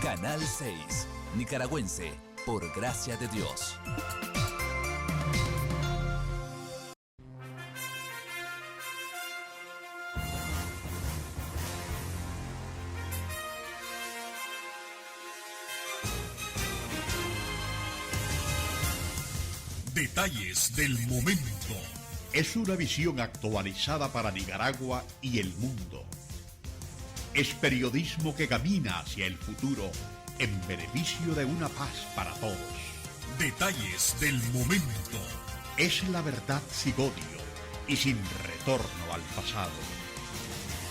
Canal 6, Nicaragüense, por gracia de Dios. Detalles del momento. Es una visión actualizada para Nicaragua y el mundo. Es periodismo que camina hacia el futuro en beneficio de una paz para todos. Detalles del momento. Es la verdad sin odio y sin retorno al pasado.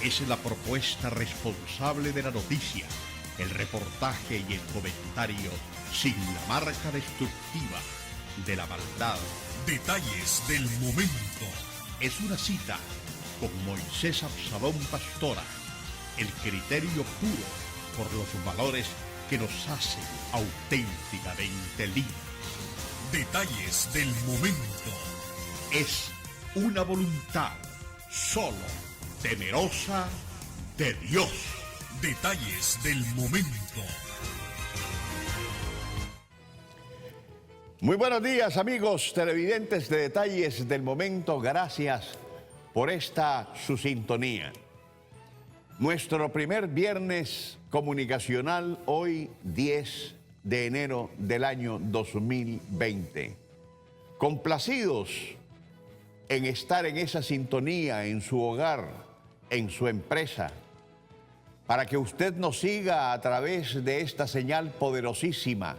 Es la propuesta responsable de la noticia, el reportaje y el comentario sin la marca destructiva de la maldad. Detalles del momento. Es una cita con Moisés Absalón Pastora, el criterio puro por los valores que nos hacen auténticamente libres. Detalles del momento. Es una voluntad solo temerosa de Dios. Detalles del momento. Muy buenos días, amigos televidentes de Detalles del Momento. Gracias por su sintonía. Nuestro primer viernes comunicacional, hoy 10 de enero del año 2020. Complacidos en estar en esa sintonía, en su hogar, en su empresa, para que usted nos siga a través de esta señal poderosísima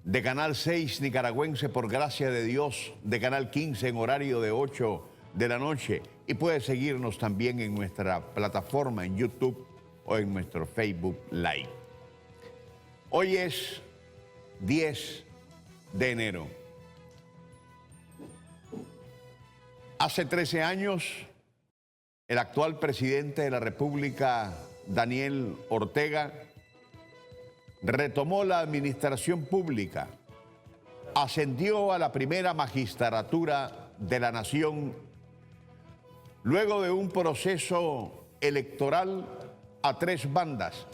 de Canal 6 Nicaragüense por gracia de Dios, de Canal 15 en horario de 8 de la noche, y puede seguirnos también en nuestra plataforma en YouTube o en nuestro Facebook Live. Hoy es 10 de enero. Hace 13 años, el actual presidente de la República, Daniel Ortega, retomó la administración pública, ascendió a la primera magistratura de la nación, luego de un proceso electoral a 3 bandas,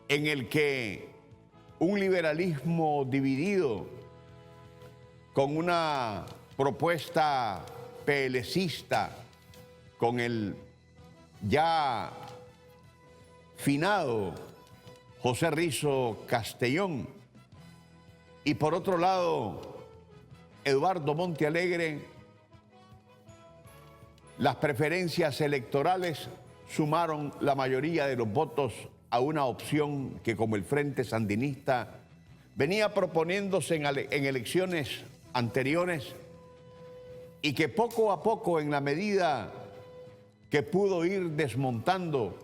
en el que un liberalismo dividido, con una propuesta PLCista, con el ya finado José Rizo Castellón, y por otro lado, Eduardo Montealegre, las preferencias electorales sumaron la mayoría de los votos a una opción que, como el Frente Sandinista venía proponiéndose en elecciones anteriores, y que poco a poco, en la medida que pudo ir desmontando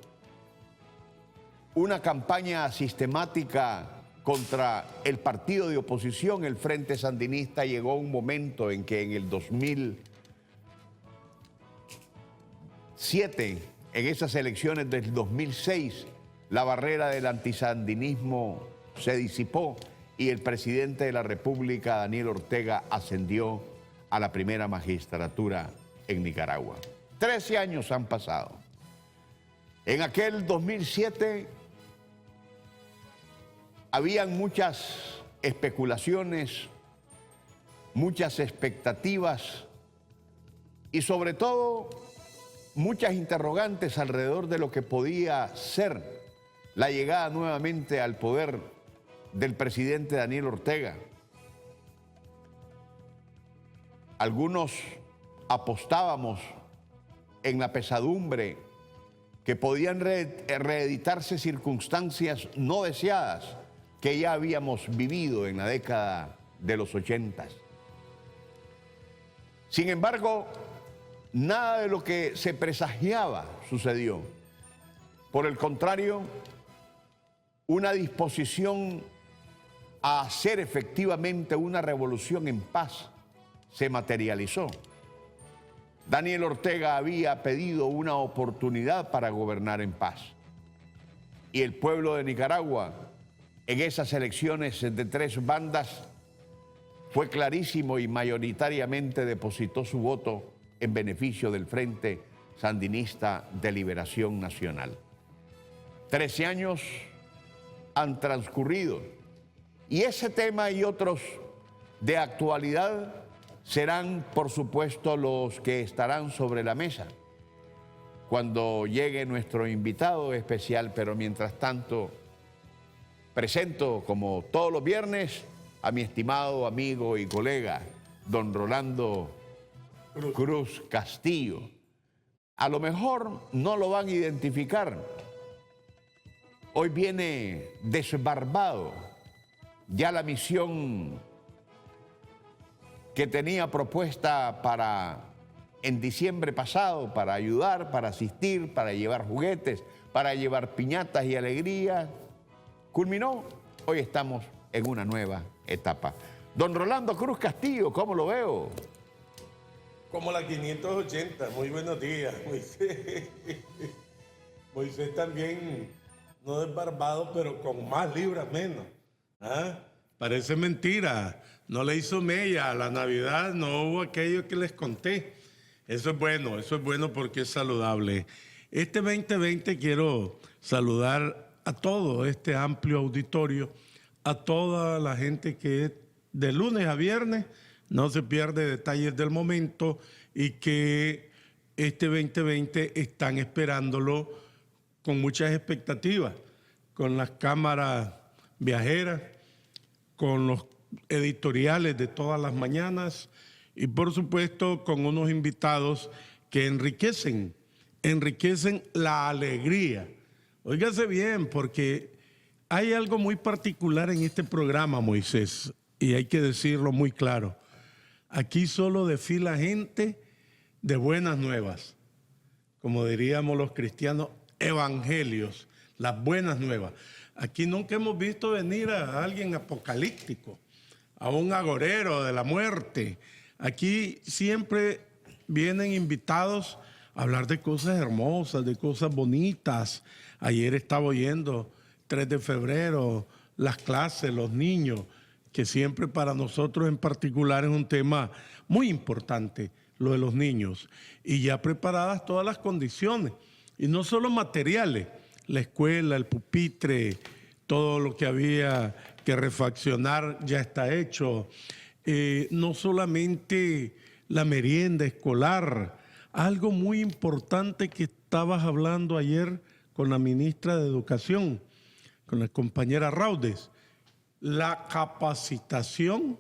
una campaña sistemática contra el partido de oposición, el Frente Sandinista, llegó un momento en que en el 2007, en esas elecciones del 2006, la barrera del antisandinismo se disipó y el presidente de la República, Daniel Ortega, ascendió a la primera magistratura en Nicaragua. 13 años han pasado. En aquel 2007 habían muchas especulaciones, muchas expectativas y sobre todo muchas interrogantes alrededor de lo que podía ser la llegada nuevamente al poder del presidente Daniel Ortega. Algunos apostábamos en la pesadumbre que podían reeditarse circunstancias no deseadas que ya habíamos vivido en la década de los 80. Sin embargo, nada de lo que se presagiaba sucedió. Por el contrario, una disposición a hacer efectivamente una revolución en paz se materializó. Daniel Ortega había pedido una oportunidad para gobernar en paz. Y el pueblo de Nicaragua, en esas elecciones de 3 bandas, fue clarísimo y mayoritariamente depositó su voto en beneficio del Frente Sandinista de Liberación Nacional. 13 años han transcurrido. Y ese tema y otros de actualidad serán, por supuesto, los que estarán sobre la mesa cuando llegue nuestro invitado especial. Pero mientras tanto, presento, como todos los viernes, a mi estimado amigo y colega, don Rolando Cruz Castillo. A lo mejor no lo van a identificar. Hoy viene desbarbado. Ya la misión que tenía propuesta en diciembre pasado para ayudar, para asistir, para llevar juguetes, para llevar piñatas y alegría, culminó. Hoy estamos en una nueva etapa. Don Rolando Cruz Castillo, ¿cómo lo veo? Como la 580, muy buenos días, Moisés. Moisés también, no desbarbado, pero con más libras menos. ¿Ah? Parece mentira, no le hizo mella a la Navidad, no hubo aquello que les conté. Eso es bueno porque es saludable. Este 2020 quiero saludar a todo este amplio auditorio, a toda la gente que de lunes a viernes no se pierde detalles del momento y que este 2020 están esperándolo con muchas expectativas, con las cámaras viajeras, con los editoriales de todas las mañanas y por supuesto con unos invitados que enriquecen la alegría. Óigase bien, porque hay algo muy particular en este programa, Moisés, y hay que decirlo muy claro. Aquí solo desfila gente de buenas nuevas, como diríamos los cristianos, evangelios, las buenas nuevas. Aquí nunca hemos visto venir a alguien apocalíptico, a un agorero de la muerte. Aquí siempre vienen invitados a hablar de cosas hermosas, de cosas bonitas. Ayer estaba oyendo 3 de febrero, las clases, los niños, que siempre para nosotros en particular es un tema muy importante, lo de los niños. Y ya preparadas todas las condiciones, y no solo materiales, la escuela, el pupitre, todo lo que había que refaccionar ya está hecho. No solamente la merienda escolar, algo muy importante que estabas hablando ayer con la ministra de Educación, con la compañera Raudes, la capacitación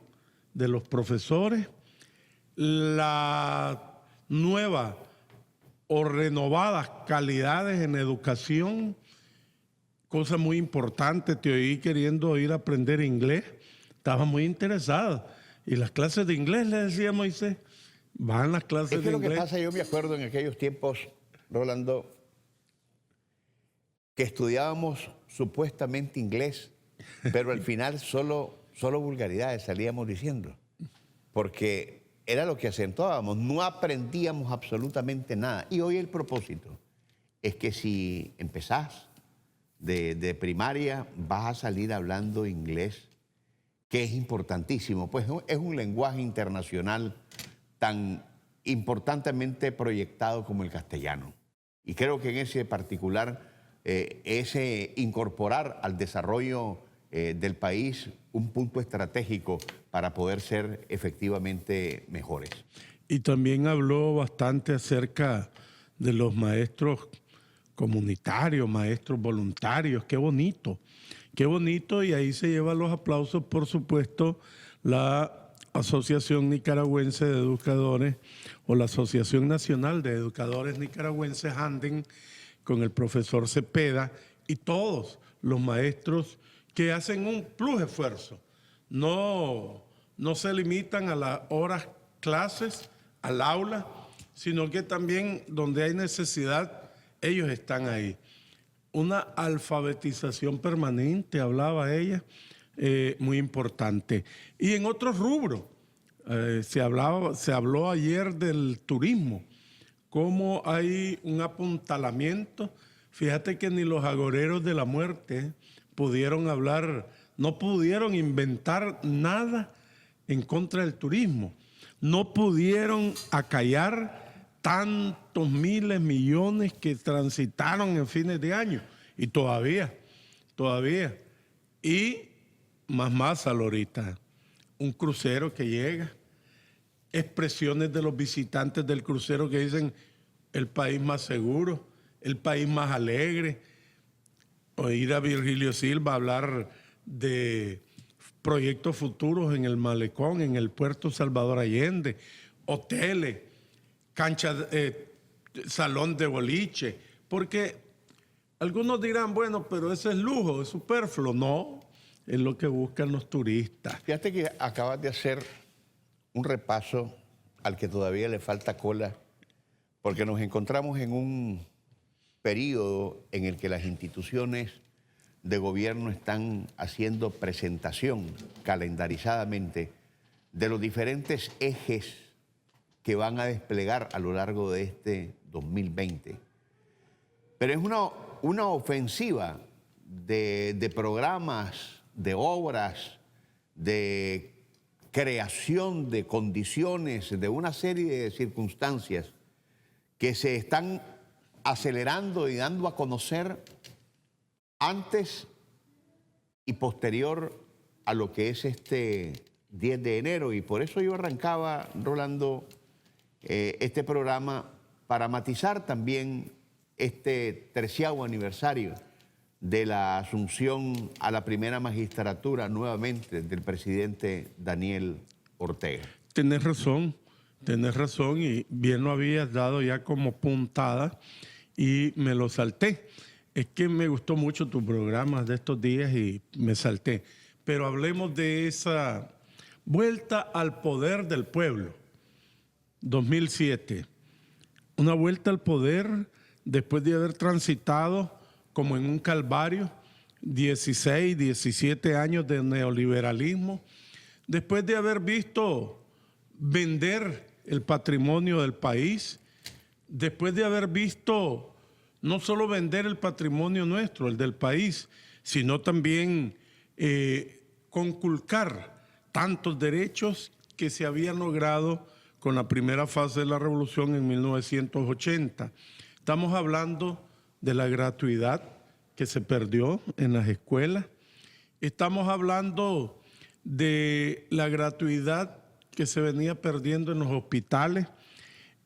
de los profesores, la nueva o renovadas calidades en educación, cosa muy importante. Te oí queriendo ir a aprender inglés, estaba muy interesada. Y las clases de inglés, le decía Moisés, van las clases de inglés. Es que lo que pasa, yo me acuerdo en aquellos tiempos, Rolando, que estudiábamos supuestamente inglés, pero al final solo vulgaridades salíamos diciendo, porque era lo que acentuábamos, no aprendíamos absolutamente nada. Y hoy el propósito es que si empezás de primaria, vas a salir hablando inglés, que es importantísimo, pues es un lenguaje internacional tan importantemente proyectado como el castellano. Y creo que en ese particular, ese incorporar al desarrollo del país un punto estratégico para poder ser efectivamente mejores. Y también habló bastante acerca de los maestros comunitarios, maestros voluntarios. Qué bonito, y ahí se llevan los aplausos, por supuesto, la Asociación Nicaragüense de Educadores o la Asociación Nacional de Educadores Nicaragüenses, ANDEN, con el profesor Cepeda y todos los maestros que hacen un plus esfuerzo. No se limitan a las horas clases, al aula, sino que también donde hay necesidad, ellos están ahí. Una alfabetización permanente, hablaba ella, muy importante. Y en otros rubros, se habló ayer del turismo, cómo hay un apuntalamiento. Fíjate que ni los agoreros de la muerte pudieron hablar, no pudieron inventar nada en contra del turismo. No pudieron acallar tantos miles, millones que transitaron en fines de año. Y todavía Y más ahorita, un crucero que llega, expresiones de los visitantes del crucero que dicen el país más seguro, el país más alegre. Oír a Virgilio Silva hablar de proyectos futuros en el Malecón, en el puerto Salvador Allende, hoteles, canchas, salón de boliche, porque algunos dirán, bueno, pero ese es lujo, es superfluo. No, es lo que buscan los turistas. Fíjate que acabas de hacer un repaso al que todavía le falta cola, porque nos encontramos en un periodo en el que las instituciones de gobierno están haciendo presentación calendarizadamente de los diferentes ejes que van a desplegar a lo largo de este 2020. Pero es una ofensiva de programas, de obras, de creación de condiciones, de una serie de circunstancias que se están acelerando y dando a conocer antes y posterior a lo que es este 10 de enero. Y por eso yo arrancaba, Rolando, este programa para matizar también este 30º aniversario de la asunción a la primera magistratura nuevamente del presidente Daniel Ortega. Tenés razón y bien lo habías dado ya como puntada y me lo salté. Es que me gustó mucho tu programa de estos días y me salté. Pero hablemos de esa vuelta al poder del pueblo, 2007. Una vuelta al poder después de haber transitado como en un calvario 16, 17 años de neoliberalismo, después de haber visto vender el patrimonio del país, después de haber visto no solo vender el patrimonio nuestro, el del país, sino también conculcar tantos derechos que se habían logrado con la primera fase de la revolución en 1980. Estamos hablando de la gratuidad que se perdió en las escuelas. Estamos hablando de la gratuidad que se venía perdiendo en los hospitales.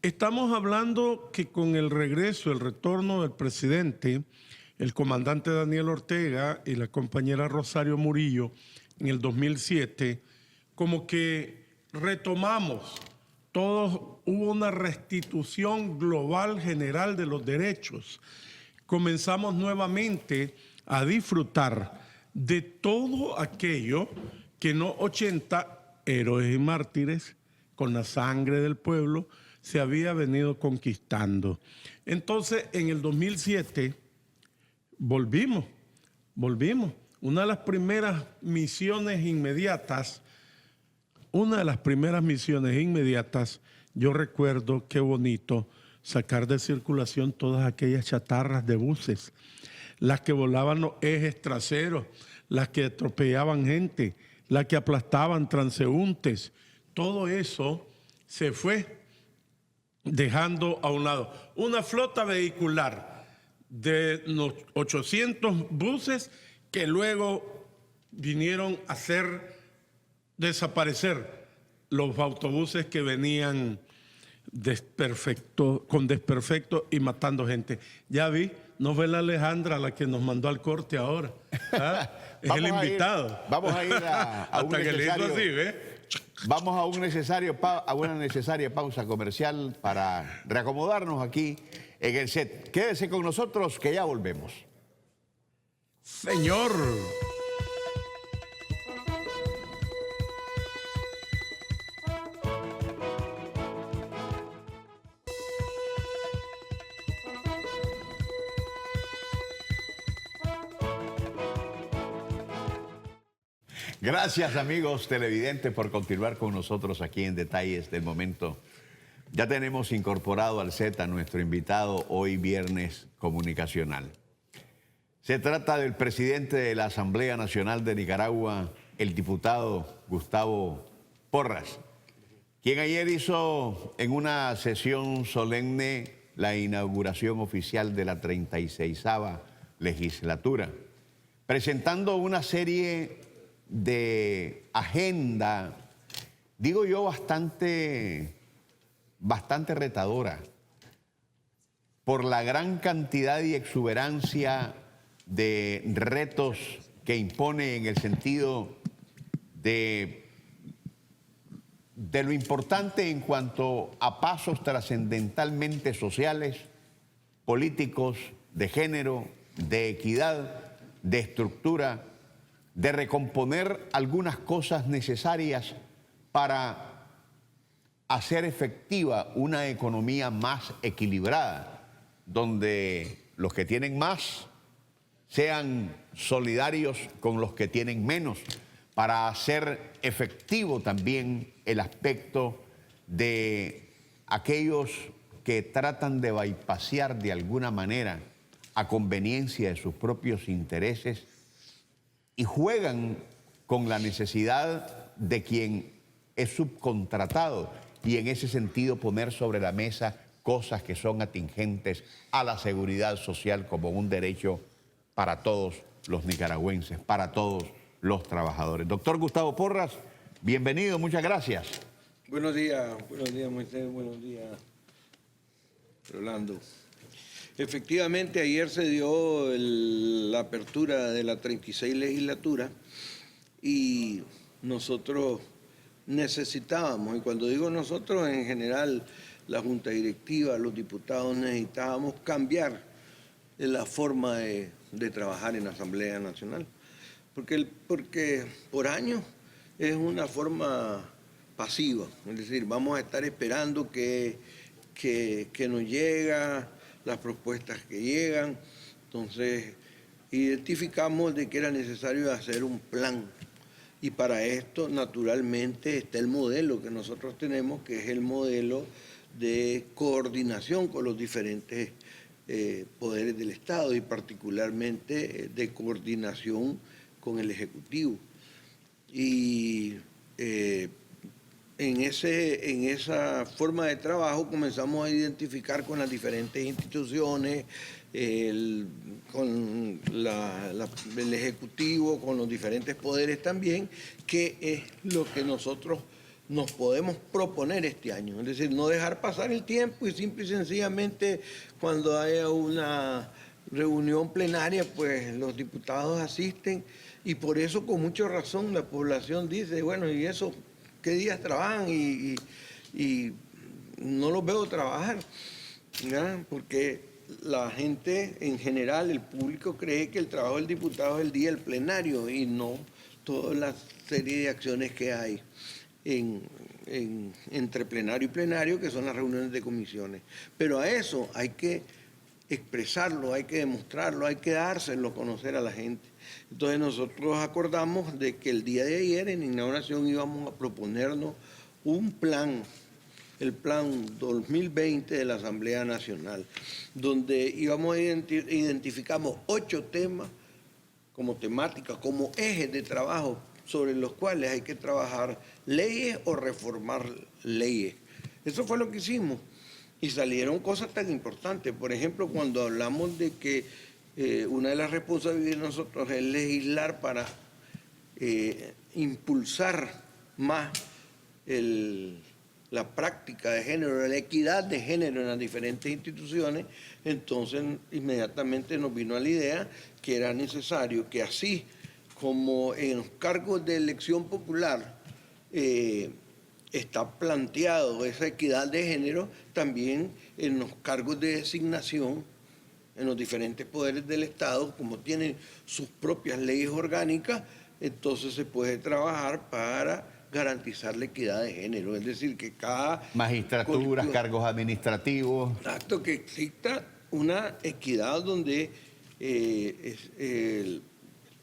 Estamos hablando que con el regreso, el retorno del presidente, el comandante Daniel Ortega y la compañera Rosario Murillo en el 2007, como que retomamos todos, hubo una restitución global general de los derechos. Comenzamos nuevamente a disfrutar de todo aquello que en los 80, héroes y mártires, con la sangre del pueblo, se había venido conquistando. Entonces, en el 2007, volvimos. Una de las primeras misiones inmediatas, yo recuerdo qué bonito sacar de circulación todas aquellas chatarras de buses, las que volaban los ejes traseros, las que atropellaban gente, las que aplastaban transeúntes. Todo eso se fue dejando a un lado. Una flota vehicular de los 800 buses que luego vinieron a hacer desaparecer los autobuses que venían con desperfecto y matando gente. Ya vi, no fue la Alejandra la que nos mandó al corte ahora. ¿Ah? Es el invitado. Vamos a ir a un necesario. Así, ¿ve? Vamos a una necesaria pausa comercial para reacomodarnos aquí en el set. Quédese con nosotros que ya volvemos. Señor. Gracias, amigos televidentes, por continuar con nosotros aquí en Detalles del Momento. Ya tenemos incorporado al set a nuestro invitado hoy viernes comunicacional. Se trata del presidente de la Asamblea Nacional de Nicaragua, el diputado Gustavo Porras, quien ayer hizo en una sesión solemne la inauguración oficial de la 36ª legislatura. presentando una serie de agenda, digo yo, bastante retadora, por la gran cantidad y exuberancia de retos que impone en el sentido de lo importante en cuanto a pasos trascendentalmente sociales, políticos, de género, de equidad, de estructura, de recomponer algunas cosas necesarias para hacer efectiva una economía más equilibrada, donde los que tienen más sean solidarios con los que tienen menos, para hacer efectivo también el aspecto de aquellos que tratan de bypassear de alguna manera a conveniencia de sus propios intereses y juegan con la necesidad de quien es subcontratado, y en ese sentido poner sobre la mesa cosas que son atingentes a la seguridad social como un derecho para todos los nicaragüenses, para todos los trabajadores. Doctor Gustavo Porras, bienvenido, muchas gracias. Buenos días Moisés, buenos días Rolando. Efectivamente, ayer se dio la apertura de la 36 legislatura y nosotros necesitábamos, y cuando digo nosotros, en general, la Junta Directiva, los diputados, necesitábamos cambiar la forma de trabajar en la Asamblea Nacional, porque por años es una forma pasiva, es decir, vamos a estar esperando que nos llega las propuestas que llegan. Entonces identificamos de que era necesario hacer un plan, y para esto naturalmente está el modelo que nosotros tenemos, que es el modelo de coordinación con los diferentes poderes del Estado, y particularmente de coordinación con el Ejecutivo. Y en esa forma de trabajo comenzamos a identificar con las diferentes instituciones, con el Ejecutivo, con los diferentes poderes también, qué es lo que nosotros nos podemos proponer este año. Es decir, no dejar pasar el tiempo y simple y sencillamente cuando haya una reunión plenaria, pues los diputados asisten, y por eso con mucha razón la población dice, bueno, ¿y eso qué días trabajan? Y no los veo trabajar, ¿ya? Porque la gente en general, el público, cree que el trabajo del diputado es el día del plenario y no toda la serie de acciones que hay entre plenario y plenario, que son las reuniones de comisiones. Pero a eso hay que expresarlo, hay que demostrarlo, hay que dárselo a conocer a la gente. Entonces nosotros acordamos de que el día de ayer en inauguración íbamos a proponernos un plan, el plan 2020 de la Asamblea Nacional, donde identificamos 8 temas como temáticas, como ejes de trabajo sobre los cuales hay que trabajar leyes o reformar leyes. Eso fue lo que hicimos. Y salieron cosas tan importantes. Por ejemplo, cuando hablamos de que una de las responsabilidades de nosotros es legislar para impulsar más la práctica de género, la equidad de género en las diferentes instituciones, entonces inmediatamente nos vino a la idea que era necesario que, así como en los cargos de elección popular está planteado esa equidad de género, también en los cargos de designación en los diferentes poderes del Estado, como tienen sus propias leyes orgánicas, entonces se puede trabajar para garantizar la equidad de género. Es decir, que cada magistraturas, cargos administrativos. Exacto, que exista una equidad donde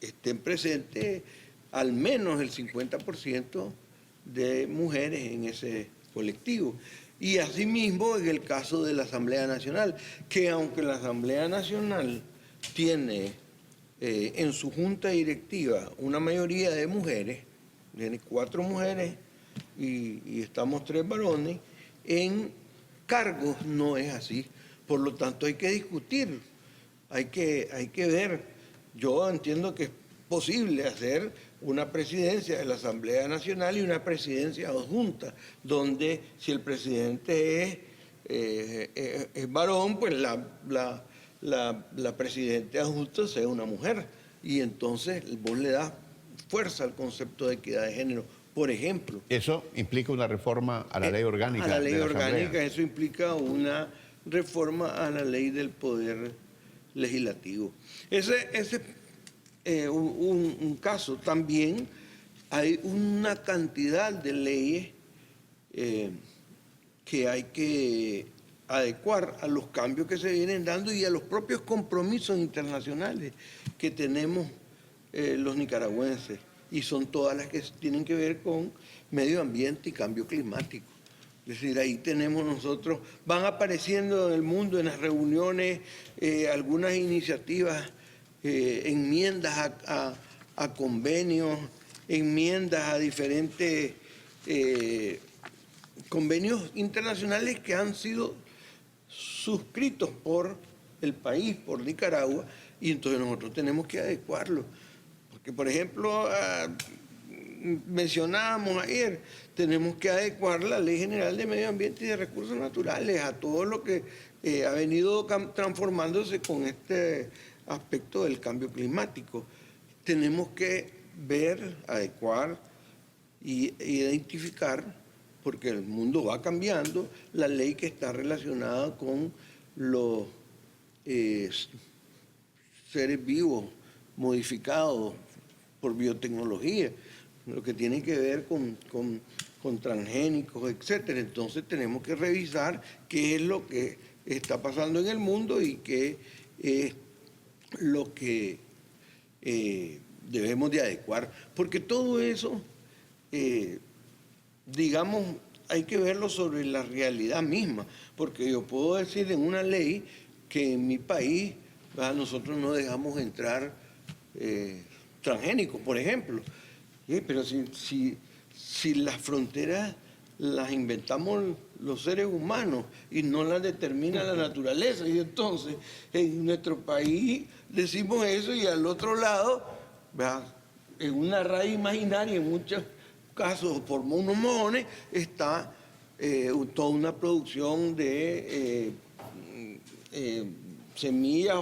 estén presentes al menos el 50% de mujeres en ese colectivo. Y asimismo en el caso de la Asamblea Nacional, que aunque la Asamblea Nacional tiene en su junta directiva una mayoría de mujeres, tiene 4 mujeres y estamos 3 varones, en cargos no es así. Por lo tanto hay que discutir, hay que ver yo entiendo que es posible hacer una presidencia de la Asamblea Nacional y una presidencia adjunta, donde si el presidente es varón, pues la presidenta adjunta sea una mujer. Y entonces vos le das fuerza al concepto de equidad de género, por ejemplo. Eso implica una reforma a la ley orgánica. A la ley de la Asamblea. orgánica, eso implica una reforma a la ley del Poder Legislativo. Ese es un caso. También hay una cantidad de leyes que hay que adecuar a los cambios que se vienen dando y a los propios compromisos internacionales que tenemos los nicaragüenses, y son todas las que tienen que ver con medio ambiente y cambio climático. Es decir, ahí tenemos nosotros, van apareciendo en el mundo, en las reuniones, algunas iniciativas, enmiendas a convenios, enmiendas a diferentes convenios internacionales que han sido suscritos por el país, por Nicaragua, y entonces nosotros tenemos que adecuarlo. Porque, por ejemplo, mencionábamos ayer, tenemos que adecuar la Ley General de Medio Ambiente y de Recursos Naturales a todo lo que ha venido transformándose con este aspecto del cambio climático. Tenemos que ver, adecuar e identificar, porque el mundo va cambiando, la ley que está relacionada con los seres vivos modificados por biotecnología, lo que tiene que ver con transgénicos, etcétera. Entonces tenemos que revisar qué es lo que está pasando en el mundo y qué es lo que debemos de adecuar. Porque todo eso, digamos, hay que verlo sobre la realidad misma. Porque yo puedo decir en una ley que en mi país nosotros no dejamos entrar transgénicos, por ejemplo. Pero si las fronteras las inventamos los seres humanos y no las determina la naturaleza, y entonces en nuestro país decimos eso y al otro lado, en una radio imaginaria, en muchos casos por unos mojones, está toda una producción de semillas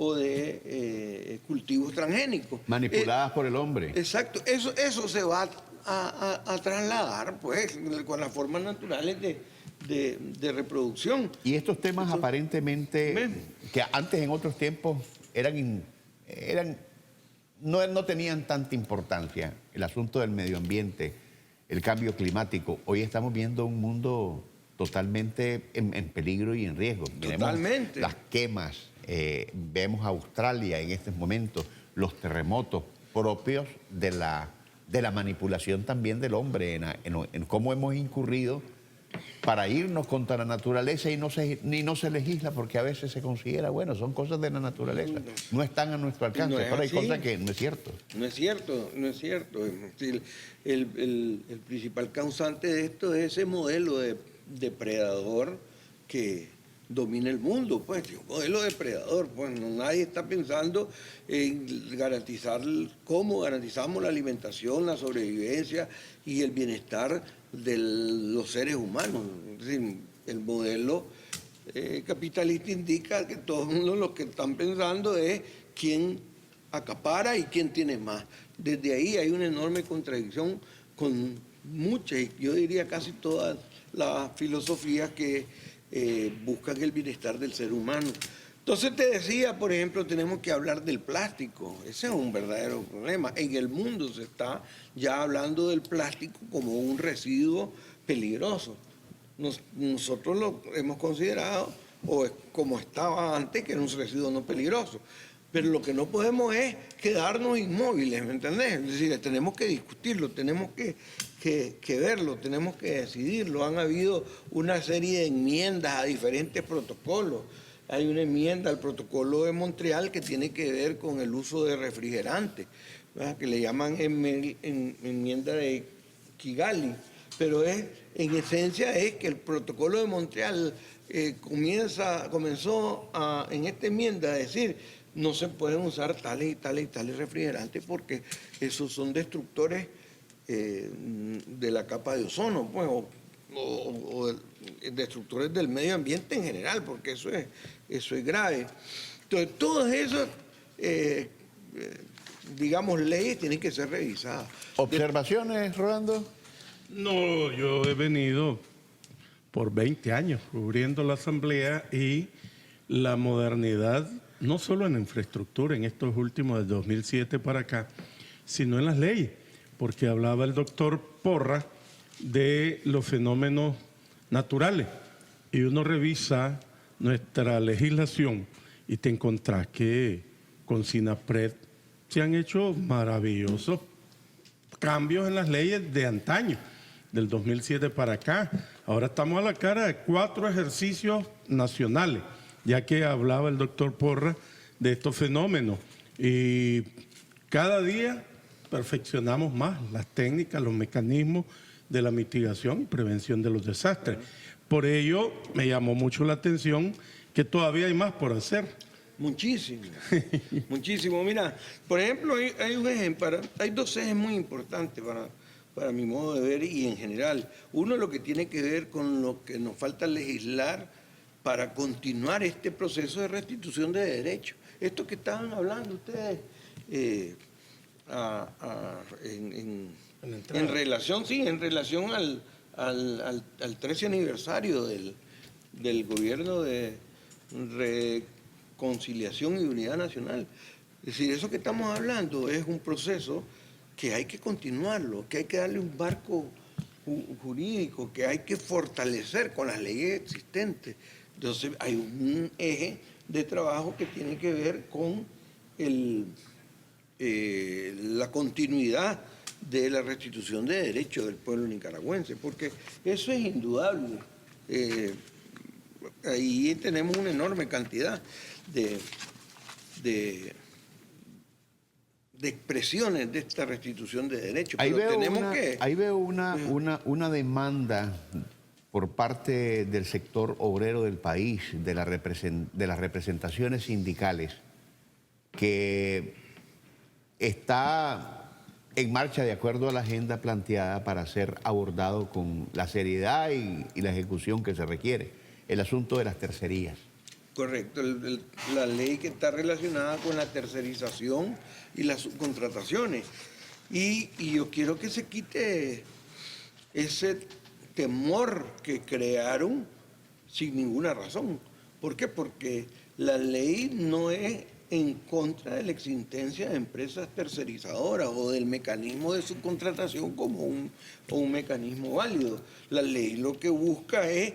o de cultivos transgénicos. Manipuladas por el hombre. Exacto, eso se va a trasladar pues con las formas naturales de reproducción. Y estos temas aparentemente, que antes en otros tiempos no tenían tanta importancia, el asunto del medio ambiente, el cambio climático, hoy estamos viendo un mundo totalmente en peligro y en riesgo. Totalmente. Miremos las quemas, vemos Australia en estos momentos, los terremotos propios de la manipulación también del hombre, en cómo hemos incurrido para irnos contra la naturaleza y no se legisla porque a veces se considera, bueno, son cosas de la naturaleza, no están a nuestro alcance, No es pero hay así. cosas que no es cierto. No es cierto, no es cierto. Es decir, el principal causante de esto es ese modelo de depredador que domina el mundo, pues, un modelo depredador, pues nadie está pensando en garantizar cómo garantizamos la alimentación, la sobrevivencia y el bienestar de los seres humanos. Es decir, el modelo capitalista indica que todo el mundo lo que están pensando es quién acapara y quién tiene más. Desde ahí hay una enorme contradicción con muchas, yo diría casi todas las filosofías que buscan el bienestar del ser humano. Entonces te decía, por ejemplo, tenemos que hablar del plástico. Ese es un verdadero problema. En el mundo se está ya hablando del plástico como un residuo peligroso. Nosotros lo hemos considerado, o como estaba antes, que era un residuo no peligroso. Pero lo que no podemos es quedarnos inmóviles, ¿me entendés? Es decir, tenemos que discutirlo, tenemos que verlo, tenemos que decidirlo. Han habido una serie de enmiendas a diferentes protocolos. Hay una enmienda al protocolo de Montreal que tiene que ver con el uso de refrigerantes, ¿verdad? Que le llaman enmienda de Kigali. Pero en esencia es que el protocolo de Montreal comenzó en esta enmienda a decir no se pueden usar tales y tales y tales refrigerantes porque esos son destructores de la capa de ozono, pues, o destructores del medio ambiente en general, porque eso es grave. Entonces, todas esas, digamos, leyes tienen que ser revisadas. ¿Observaciones, Rolando? No, yo he venido por 20 años cubriendo la Asamblea y la modernidad, no solo en la infraestructura, en estos últimos, del 2007 para acá, sino en las leyes, porque hablaba el doctor Porra de los fenómenos naturales. Y uno revisa nuestra legislación y te encontrás que con SINAPRED se han hecho maravillosos cambios en las leyes de antaño, del 2007 para acá. Ahora estamos a la cara de 4 ejercicios nacionales, ya que hablaba el doctor Porra de estos fenómenos. Y cada día perfeccionamos más las técnicas, los mecanismos de la mitigación y prevención de los desastres. Por ello, me llamó mucho la atención que todavía hay más por hacer. Muchísimo, muchísimo. Mira, por ejemplo, hay un ejemplo, hay 2 ejes muy importantes para mi modo de ver y en general. Uno, lo que tiene que ver con lo que nos falta legislar para continuar este proceso de restitución de derechos. Esto que estaban hablando ustedes en relación, sí, en relación al 13 aniversario del gobierno de reconciliación y unidad nacional. Es decir, eso que estamos hablando es un proceso que hay que continuarlo, que hay que darle un marco jurídico, que hay que fortalecer con las leyes existentes. Entonces hay un eje de trabajo que tiene que ver con la continuidad de la restitución de derechos del pueblo nicaragüense, porque eso es indudable. Ahí tenemos una enorme cantidad de expresiones de esta restitución de derechos. Ahí Pero veo una demanda por parte del sector obrero del país, de las representaciones sindicales, que está en marcha de acuerdo a la agenda planteada para ser abordado con la seriedad y la ejecución que se requiere, el asunto de las tercerías. Correcto, la ley que está relacionada con la tercerización y las subcontrataciones. Y yo quiero que se quite ese temor que crearon sin ninguna razón. ¿Por qué? Porque la ley no es en contra de la existencia de empresas tercerizadoras o del mecanismo de subcontratación como un mecanismo válido. La ley lo que busca es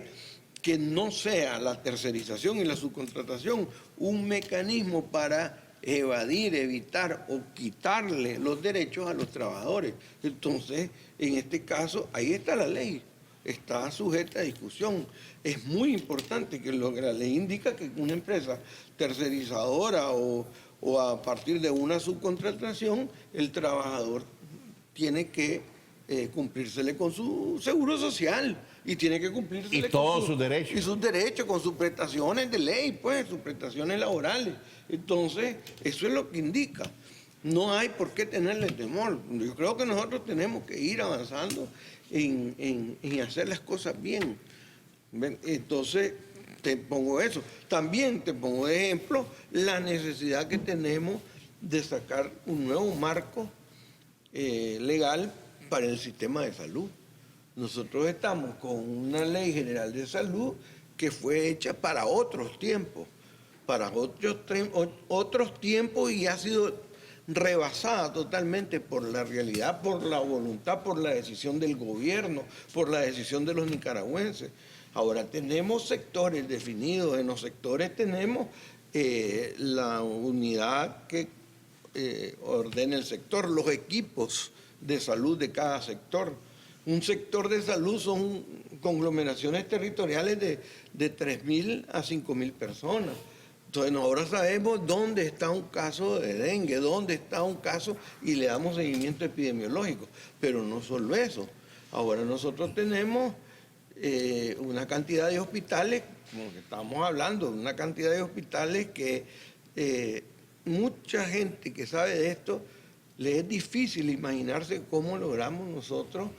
que no sea la tercerización y la subcontratación un mecanismo para evadir, evitar o quitarle los derechos a los trabajadores. Entonces, en este caso, ahí está la ley, está sujeta a discusión. Es muy importante que la ley indica que una empresa tercerizadora o a partir de una subcontratación, el trabajador tiene que cumplírsele con su seguro social y tiene que cumplírsele y todos sus derechos. Y sus derechos, con sus prestaciones de ley, pues, sus prestaciones laborales. Entonces, eso es lo que indica. No hay por qué tenerle temor. Yo creo que nosotros tenemos que ir avanzando en hacer las cosas bien. Entonces, te pongo eso. También te pongo de ejemplo la necesidad que tenemos de sacar un nuevo marco legal para el sistema de salud. Nosotros estamos con una ley general de salud que fue hecha para otros tiempos, y ha sido rebasada totalmente por la realidad, por la voluntad, por la decisión del gobierno, por la decisión de los nicaragüenses. Ahora tenemos sectores definidos, en los sectores tenemos la unidad que ordena el sector, los equipos de salud de cada sector. Un sector de salud son conglomeraciones territoriales de 3.000 a 5.000 personas. Entonces ahora sabemos dónde está un caso de dengue, dónde está un caso y le damos seguimiento epidemiológico. Pero no solo eso. Ahora nosotros tenemos una cantidad de hospitales, como que estamos hablando, una cantidad de hospitales que mucha gente que sabe de esto, le es difícil imaginarse cómo logramos nosotros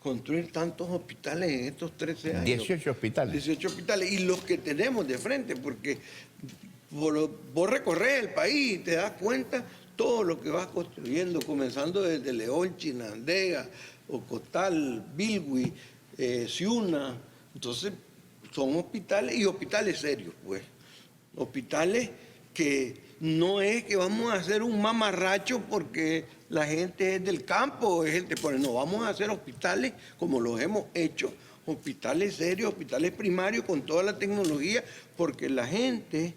construir tantos hospitales en estos 13 años. 18 hospitales. 18 hospitales. Y los que tenemos de frente, porque vos recorres el país y te das cuenta todo lo que vas construyendo, comenzando desde León, Chinandega, Ocotal, Bilwi, Ciuna. Entonces, son hospitales y hospitales serios, pues. Hospitales que no es que vamos a hacer un mamarracho porque la gente es del campo, es gente, pues no, vamos a hacer hospitales como los hemos hecho, hospitales serios, hospitales primarios con toda la tecnología, porque la gente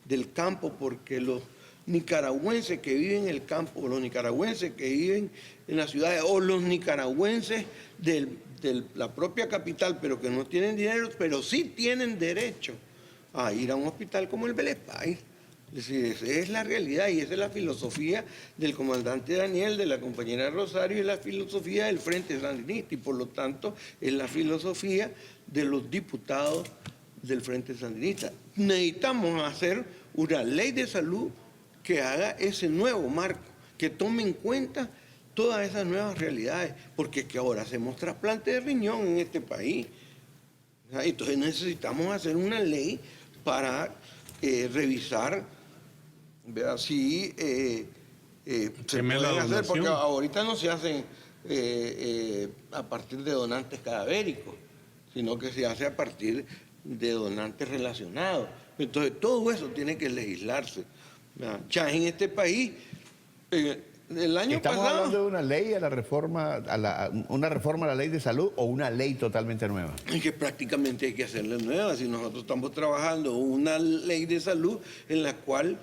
del campo, porque los nicaragüenses que viven en el campo, los nicaragüenses que viven en las ciudades, o los nicaragüenses de la propia capital, pero que no tienen dinero, pero sí tienen derecho a ir a un hospital como el Belespais. Es decir, esa es la realidad y esa es la filosofía del comandante Daniel, de la compañera Rosario, y la filosofía del Frente Sandinista, y por lo tanto es la filosofía de los diputados del Frente Sandinista. Necesitamos hacer una ley de salud que haga ese nuevo marco, que tome en cuenta todas esas nuevas realidades, porque es que ahora hacemos trasplante de riñón en este país. Entonces necesitamos hacer una ley para revisar si se pueden hacer, porque ahorita no se hacen a partir de donantes cadavéricos, sino que se hace a partir de donantes relacionados. Entonces todo eso tiene que legislarse. Ya en este país, el año ¿Estamos pasado... hablando de una ley a la reforma, una reforma a la ley de salud o una ley totalmente nueva? Es que prácticamente hay que hacerla nueva. Si nosotros estamos trabajando una ley de salud en la cual,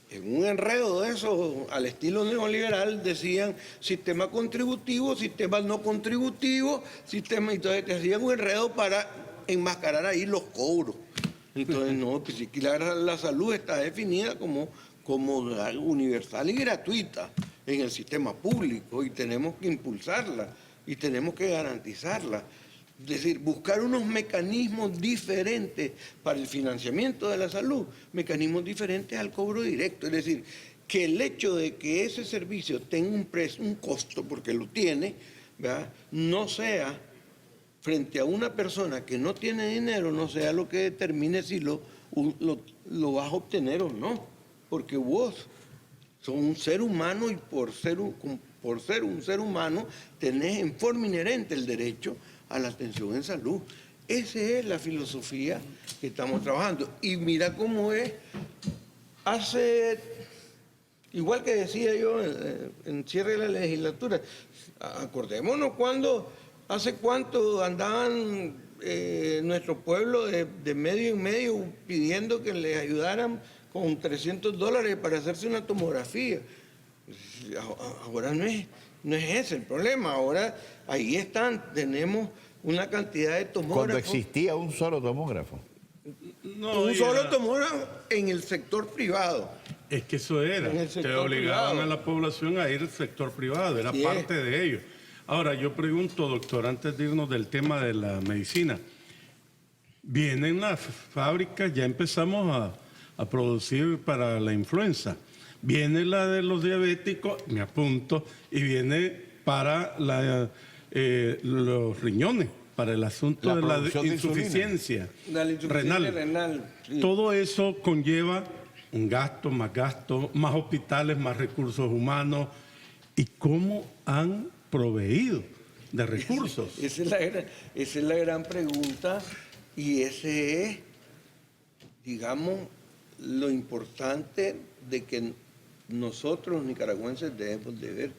en un enredo de eso, al estilo neoliberal, decían sistema contributivo, sistema no contributivo, sistema, entonces te hacían un enredo para enmascarar ahí los cobros. Entonces, no, pues sí, la salud está definida como universal y gratuita en el sistema público y tenemos que impulsarla y tenemos que garantizarla. Es decir, buscar unos mecanismos diferentes para el financiamiento de la salud, mecanismos diferentes al cobro directo. Es decir, que el hecho de que ese servicio tenga un costo, porque lo tiene, ¿verdad?, no sea frente a una persona que no tiene dinero, no sea lo que determine si lo vas a obtener o no. Porque vos sos un ser humano y por ser un ser humano tenés en forma inherente el derecho a la atención en salud. Esa es la filosofía que estamos trabajando. Y mira cómo es, igual que decía yo en cierre de la legislatura, acordémonos hace cuánto andaban nuestro pueblo de medio en medio pidiendo que les ayudaran con $300 para hacerse una tomografía. Ahora no es ese el problema, ahora ahí están, tenemos una cantidad de tomógrafos. Cuando existía un solo tomógrafo. No, un solo tomógrafo en el sector privado. Es que eso era, En el te sector obligaban privado. a la población a ir al sector privado, era Así parte es. de ellos. Ahora, yo pregunto, doctor, antes de irnos del tema de la medicina, vienen las fábricas, ya empezamos a producir para la influenza, viene la de los diabéticos, me apunto, y viene para los riñones, para el asunto de la producción de insuficiencia La insuficiencia renal, sí. Todo eso conlleva un gasto, más hospitales, más recursos humanos. ¿Y cómo han proveído de recursos? Esa es la gran pregunta y ese es, digamos, lo importante de que nosotros los nicaragüenses debemos de ver.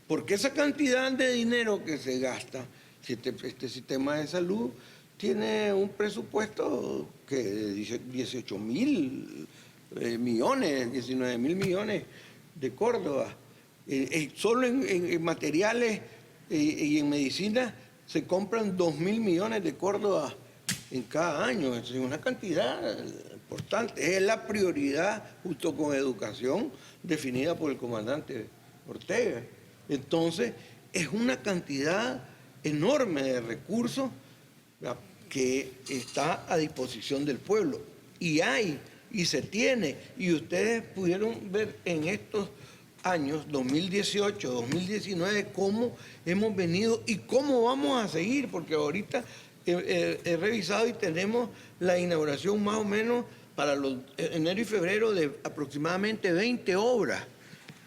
Porque esa cantidad de dinero que se gasta, si este sistema de salud tiene un presupuesto que dice 18.000 millones, 19.000 millones de Córdoba. Solo en materiales y en medicina se compran 2.000 millones de Córdoba en cada año. Es una cantidad importante. Es la prioridad, junto con educación, definida por el comandante Ortega. Entonces, es una cantidad enorme de recursos que está a disposición del pueblo. Y hay y se tiene. Y ustedes pudieron ver en estos años, 2018, 2019, cómo hemos venido y cómo vamos a seguir, porque ahorita he revisado y tenemos la inauguración más o menos para enero y febrero de aproximadamente 20 obras,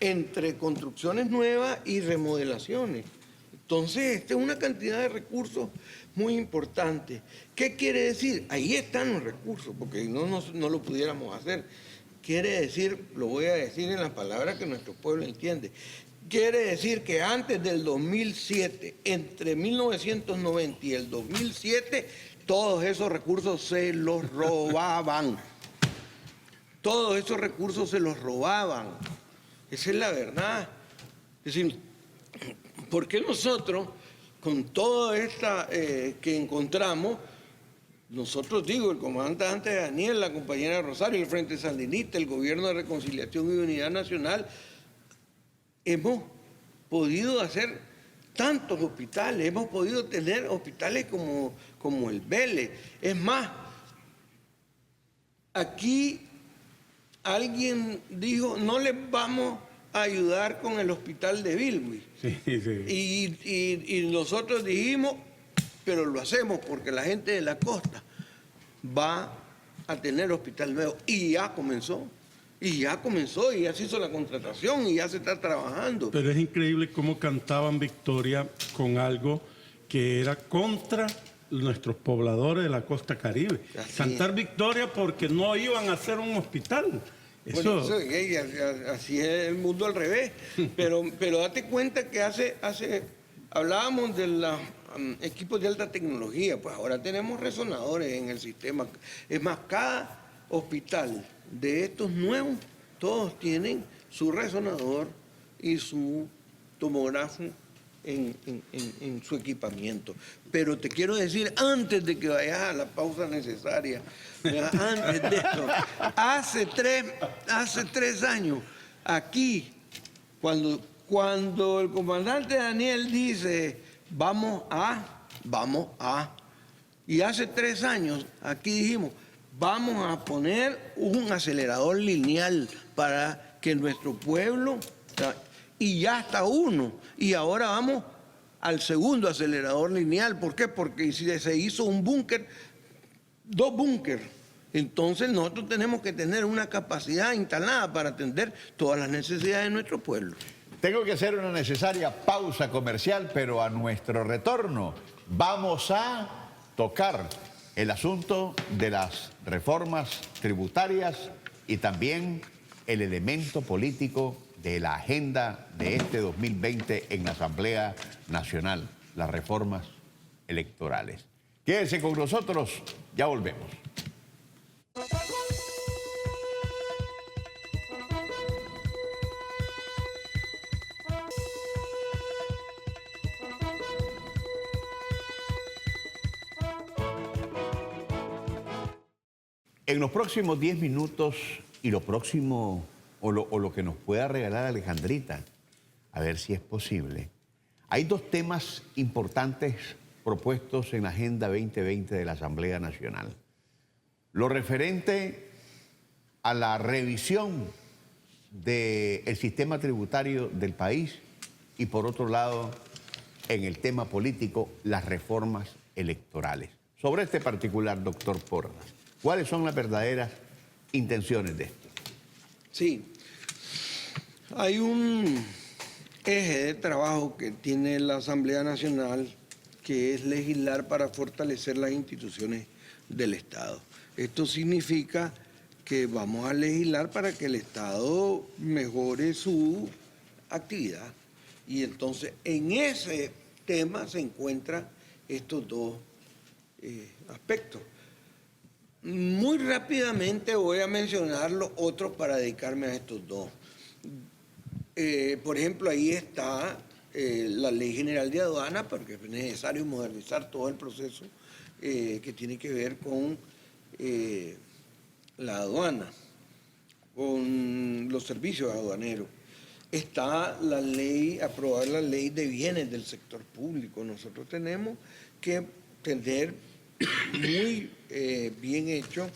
entre construcciones nuevas y remodelaciones. Entonces, esta es una cantidad de recursos muy importante. ¿Qué quiere decir? Ahí están los recursos, porque no lo pudiéramos hacer. Quiere decir, lo voy a decir en las palabras que nuestro pueblo entiende, quiere decir que antes del 2007, entre 1990 y el 2007, todos esos recursos se los robaban. Todos esos recursos se los robaban. Esa es la verdad. Es decir, ¿por qué nosotros, con toda esta que encontramos, nosotros digo, el comandante Daniel, la compañera Rosario, el Frente Sandinista, el Gobierno de Reconciliación y Unidad Nacional, hemos podido hacer tantos hospitales, hemos podido tener hospitales como el Vélez? Es más, aquí alguien dijo, no les vamos a ayudar con el hospital de Bilwi. Sí. Y nosotros dijimos, pero lo hacemos porque la gente de la costa va a tener hospital nuevo. Y ya comenzó, y ya se hizo la contratación y ya se está trabajando. Pero es increíble cómo cantaban victoria con algo que era contra nuestros pobladores de la costa Caribe. Cantar victoria porque no iban a hacer un hospital. Así es el mundo al revés. Pero date cuenta que hablábamos de los equipos de alta tecnología, pues ahora tenemos resonadores en el sistema. Es más, cada hospital de estos nuevos, todos tienen su resonador y su tomógrafo en su equipamiento. Pero te quiero decir, antes de que vayas a la pausa necesaria, antes de esto, hace tres años, aquí, cuando el comandante Daniel dice, vamos a, y hace 3 años, aquí dijimos, vamos a poner un acelerador lineal para que nuestro pueblo, y ya está uno, y ahora vamos al segundo acelerador lineal. ¿Por qué? Porque si se hizo un búnker, 2 búnkeres, entonces nosotros tenemos que tener una capacidad instalada para atender todas las necesidades de nuestro pueblo. Tengo que hacer una necesaria pausa comercial, pero a nuestro retorno vamos a tocar el asunto de las reformas tributarias y también el elemento político de la agenda de este 2020 en la Asamblea Nacional, las reformas electorales. Quédense con nosotros, ya volvemos. En los próximos 10 minutos y lo próximo o lo que nos pueda regalar Alejandrita, a ver si es posible. Hay 2 temas importantes propuestos en la Agenda 2020 de la Asamblea Nacional. Lo referente a la revisión del sistema tributario del país y, por otro lado, en el tema político, las reformas electorales. Sobre este particular, doctor Porras, ¿cuáles son las verdaderas intenciones de esto? Sí, hay un eje de trabajo que tiene la Asamblea Nacional, que es legislar para fortalecer las instituciones del Estado. Esto significa que vamos a legislar para que el Estado mejore su actividad. Y entonces en ese tema se encuentran estos 2 aspectos. Muy rápidamente voy a mencionar los otros para dedicarme a estos 2. Por ejemplo, ahí está la Ley General de Aduana, porque es necesario modernizar todo el proceso que tiene que ver con la aduana, con los servicios aduaneros. Está la ley, aprobar la ley de bienes del sector público. Nosotros tenemos que tener muy bien hecho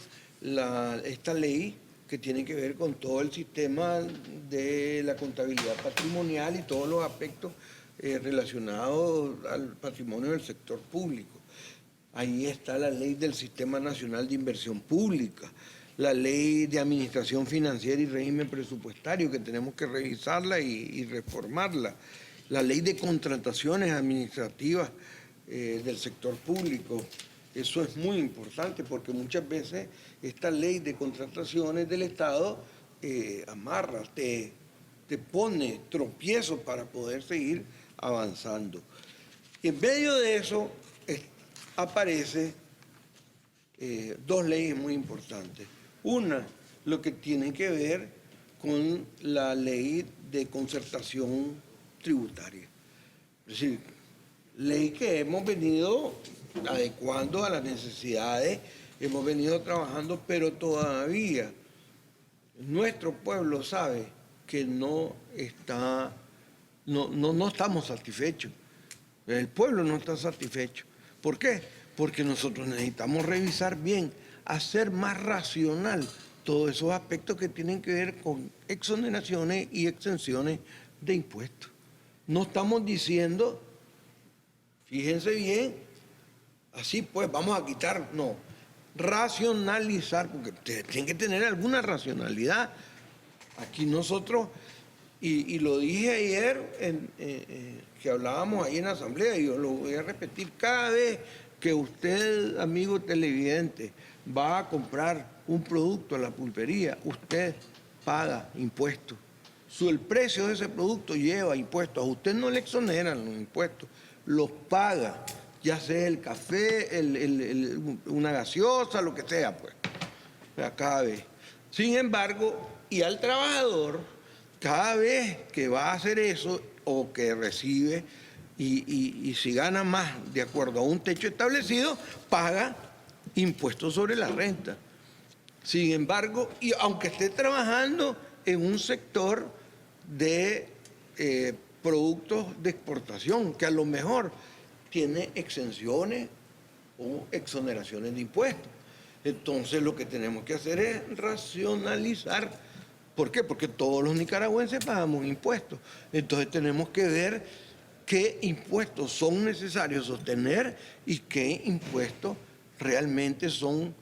esta ley que tiene que ver con todo el sistema de la contabilidad patrimonial y todos los aspectos relacionados al patrimonio del sector público. Ahí está la ley del Sistema Nacional de Inversión Pública, la ley de administración financiera y régimen presupuestario, que tenemos que revisarla y reformarla, la ley de contrataciones administrativas del sector público. Eso es muy importante porque muchas veces esta ley de contrataciones del Estado amarra, te pone tropiezos para poder seguir avanzando. Y en medio de eso aparece dos leyes muy importantes. Una, lo que tiene que ver con la ley de concertación tributaria. Es decir, ley que hemos venido adecuando a las necesidades, hemos venido trabajando, pero todavía nuestro pueblo sabe que no estamos satisfechos. El pueblo no está satisfecho. ¿Por qué? Porque nosotros necesitamos revisar bien, hacer más racional todos esos aspectos que tienen que ver con exoneraciones y exenciones de impuestos. No estamos diciendo, fíjense bien, así pues vamos a quitar, no, racionalizar, porque tienen que tener alguna racionalidad. Aquí nosotros, y lo dije ayer que hablábamos ahí en la asamblea, y yo lo voy a repetir, cada vez que usted, amigo televidente, va a comprar un producto a la pulpería, usted paga impuestos. El precio de ese producto lleva impuestos. A usted no le exoneran los impuestos, los paga, ya sea el café, una gaseosa, lo que sea, pues, cada vez. Sin embargo, y al trabajador, cada vez que va a hacer eso o que recibe, y si gana más de acuerdo a un techo establecido, paga impuestos sobre la renta. Sin embargo, y aunque esté trabajando en un sector de productos de exportación, que a lo mejor tiene exenciones o exoneraciones de impuestos. Entonces lo que tenemos que hacer es racionalizar. ¿Por qué? Porque todos los nicaragüenses pagamos impuestos. Entonces tenemos que ver qué impuestos son necesarios sostener y qué impuestos realmente son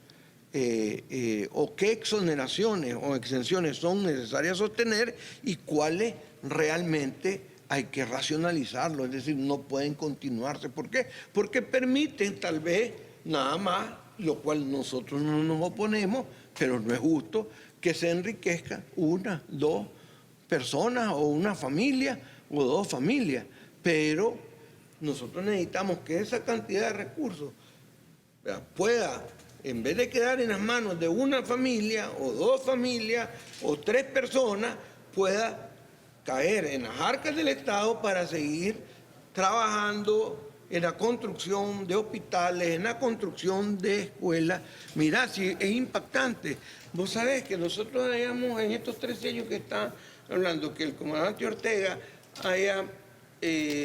o qué exoneraciones o exenciones son necesarias sostener y cuáles realmente hay que racionalizarlo, es decir, no pueden continuarse. ¿Por qué? Porque permiten tal vez nada más, lo cual nosotros no nos oponemos, pero no es justo que se enriquezca una, dos personas o una familia o dos familias. Pero nosotros necesitamos que esa cantidad de recursos pueda, en vez de quedar en las manos de una familia o dos familias o tres personas, pueda caer en las arcas del Estado para seguir trabajando en la construcción de hospitales, en la construcción de escuelas. Mirá, si es impactante. Vos sabés que nosotros hayamos, en estos 13 años que está hablando, que el comandante Ortega haya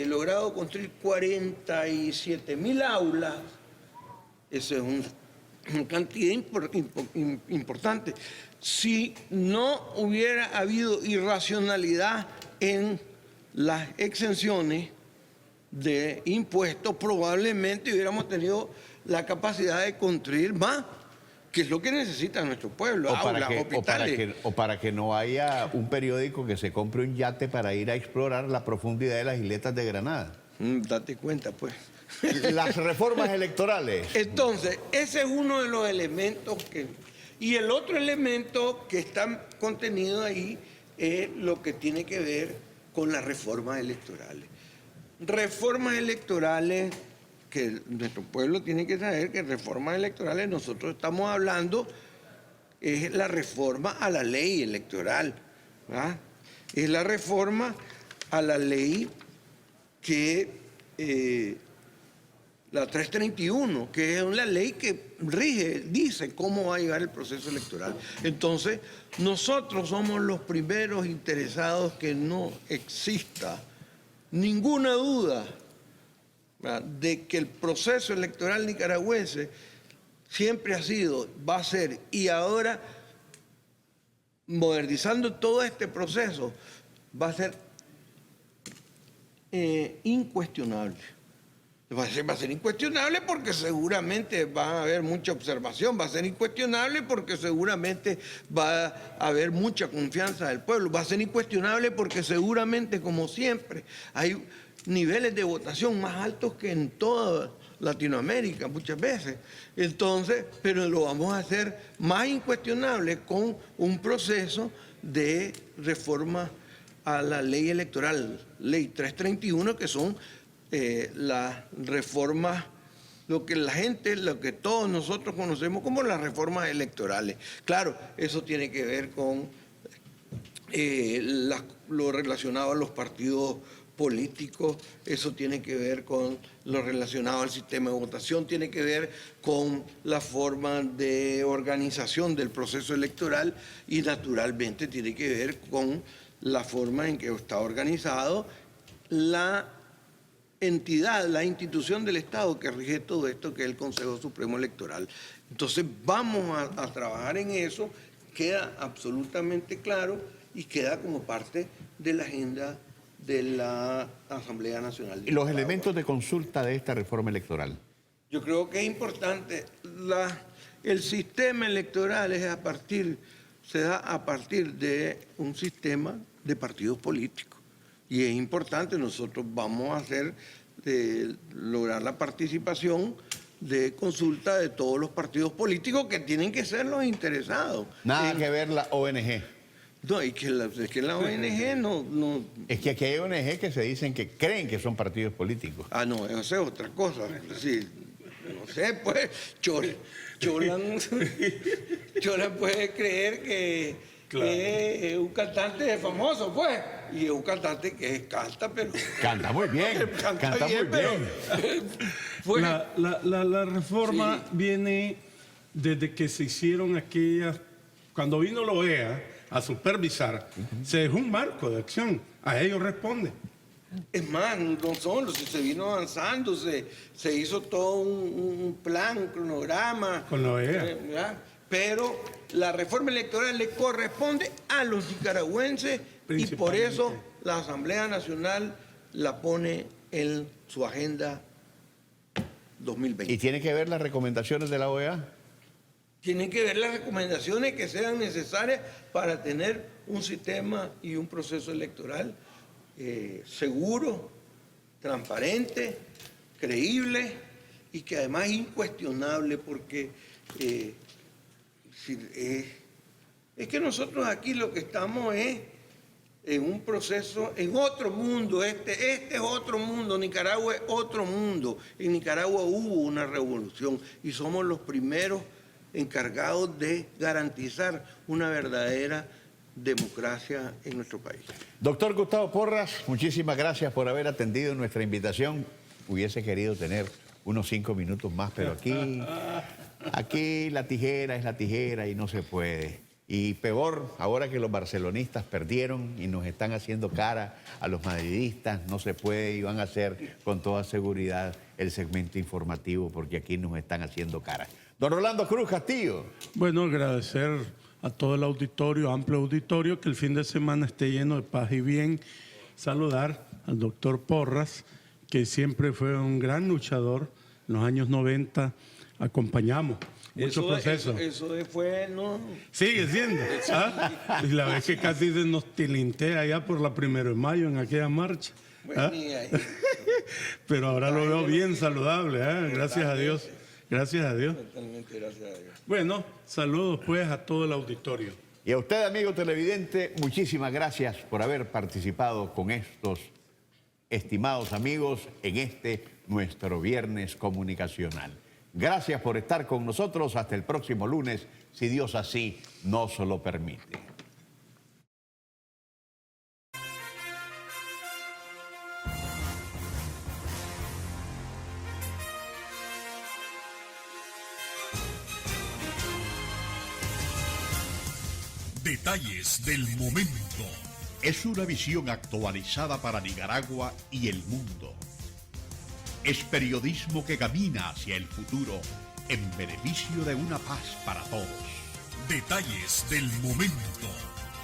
logrado construir 47.000 aulas. Eso es una cantidad importante. Si no hubiera habido irracionalidad en las exenciones de impuestos, probablemente hubiéramos tenido la capacidad de construir más, que es lo que necesita nuestro pueblo, hospitales. O para que no haya un periódico que se compre un yate para ir a explorar la profundidad de las isletas de Granada. Date cuenta, pues. Las reformas electorales. Entonces, ese es uno de los elementos que... Y el otro elemento que está contenido ahí es lo que tiene que ver con las reformas electorales. Reformas electorales que nuestro pueblo tiene que saber que reformas electorales nosotros estamos hablando es la reforma a la ley electoral, ¿verdad? Es la reforma a la ley que la 331, que es una ley que rige, dice cómo va a llegar el proceso electoral. Entonces, nosotros somos los primeros interesados que no exista ninguna duda, ¿verdad?, de que el proceso electoral nicaragüense siempre ha sido, va a ser, y ahora modernizando todo este proceso, va a ser incuestionable. Va a ser incuestionable porque seguramente va a haber mucha observación, va a ser incuestionable porque seguramente va a haber mucha confianza del pueblo, va a ser incuestionable porque seguramente, como siempre, hay niveles de votación más altos que en toda Latinoamérica muchas veces. Entonces, pero lo vamos a hacer más incuestionable con un proceso de reforma a la ley electoral, ley 331, que son las reformas, lo que todos nosotros conocemos como las reformas electorales. Claro, eso tiene que ver con lo relacionado a los partidos políticos, eso tiene que ver con lo relacionado al sistema de votación, tiene que ver con la forma de organización del proceso electoral y naturalmente tiene que ver con la forma en que está organizado la entidad, la institución del Estado que rige todo esto, que es el Consejo Supremo Electoral. Entonces vamos a trabajar en eso, queda absolutamente claro y queda como parte de la agenda de la Asamblea Nacional. ¿Y los elementos de consulta de esta reforma electoral? Yo creo que es importante. El sistema electoral se da a partir de un sistema de partidos políticos. Y es importante, nosotros vamos a lograr la participación de consulta de todos los partidos políticos que tienen que ser los interesados. Nada que ver la ONG. No, es que la ONG no... Es que aquí hay ONG que se dicen que creen que son partidos políticos. Ah, no, eso es otra cosa. Sí, no sé, pues, Cholan puede creer que es un cantante famoso, pues, y es un cantante que canta, pero... Canta muy bien, canta muy bien. Pues, La reforma viene desde que se hicieron aquellas... Cuando vino la OEA a supervisar, se dejó un marco de acción. A ellos responde. es más, no solo, se vino avanzando, se hizo todo un plan, un cronograma. Con la OEA. ¿verdad? Pero la reforma electoral le corresponde a los nicaragüenses y por eso la Asamblea Nacional la pone en su agenda 2020. ¿Y tiene que ver las recomendaciones de la OEA? Tienen que ver las recomendaciones que sean necesarias para tener un sistema y un proceso electoral seguro, transparente, creíble y que además es incuestionable porque es que nosotros aquí lo que estamos es en un proceso, en otro mundo, este es otro mundo, Nicaragua es otro mundo. En Nicaragua hubo una revolución y somos los primeros encargados de garantizar una verdadera democracia en nuestro país. Doctor Gustavo Porras, muchísimas gracias por haber atendido nuestra invitación. Hubiese querido tener unos 5 minutos más, pero aquí la tijera es la tijera y no se puede. Y peor, ahora que los barcelonistas perdieron y nos están haciendo cara a los madridistas, no se puede y van a hacer con toda seguridad el segmento informativo porque aquí nos están haciendo cara. Don Rolando Cruz Castillo. Bueno, agradecer a todo el auditorio, amplio auditorio, que el fin de semana esté lleno de paz y bien. Saludar al doctor Porras, que siempre fue un gran luchador. En los años 90 acompañamos muchos procesos. Eso fue, ¿no? Sigue siendo. ¿Ah? Y la vez que casi se nos tilintea allá por la 1 de mayo en aquella marcha. ¿Ah? Pero ahora lo veo bien saludable, ¿eh? Gracias a Dios. Gracias a Dios. Totalmente gracias a Dios. Bueno, saludos pues a todo el auditorio. Y a usted, amigo televidente, muchísimas gracias por haber participado con estos estimados amigos en este nuestro viernes comunicacional. Gracias por estar con nosotros. Hasta el próximo lunes, si Dios así nos lo permite. Detalles del momento. Es una visión actualizada para Nicaragua y el mundo. Es periodismo que camina hacia el futuro en beneficio de una paz para todos. Detalles del momento.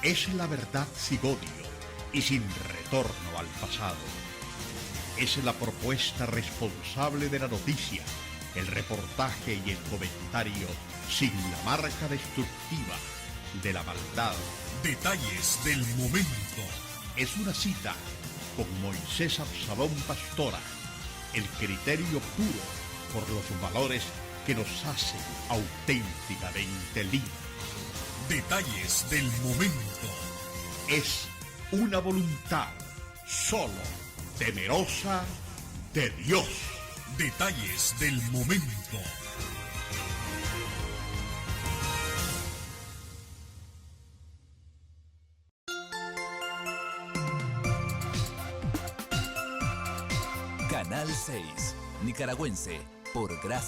Es la verdad sin odio y sin retorno al pasado. Es la propuesta responsable de la noticia, el reportaje y el comentario sin la marca destructiva de la maldad. Detalles del momento. Es una cita con Moisés Absalón Pastora, el criterio puro por los valores que nos hacen auténticamente libres. Detalles del momento. Es una voluntad solo temerosa de Dios. Detalles del momento. Canal 6, Nicaragüense, por Gracia.